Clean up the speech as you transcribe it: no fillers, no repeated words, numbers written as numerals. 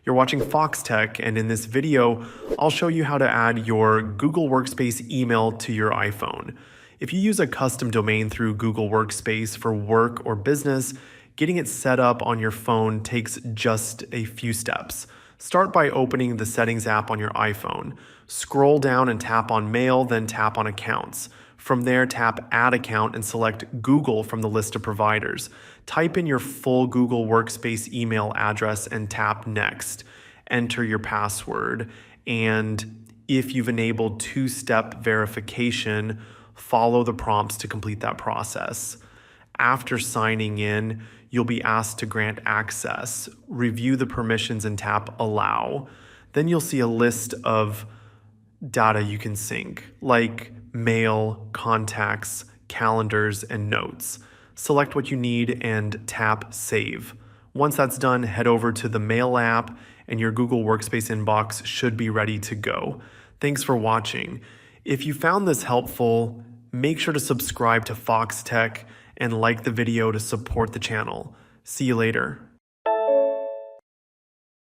You're watching Foxtecc, and in this video, I'll show you how to add your Google Workspace email to your iPhone. If you use a custom domain through Google Workspace for work or business, getting it set up on your phone takes just a few steps. Start by opening the Settings app on your iPhone. Scroll down and tap on Mail, then tap on Accounts. From there, tap Add Account and select Google from the list of providers. Type in your full Google Workspace email address and tap Next. Enter your password, and if you've enabled two-step verification, follow the prompts to complete that process. After signing in, you'll be asked to grant access. Review the permissions and tap Allow. Then you'll see a list of data you can sync, like mail, contacts, calendars, and notes. Select what you need and tap Save. Once that's done, head over to the Mail app and your Google Workspace inbox should be ready to go. Thanks for watching. If you found this helpful, make sure to subscribe to Foxtecc and like the video to support the channel. See you later.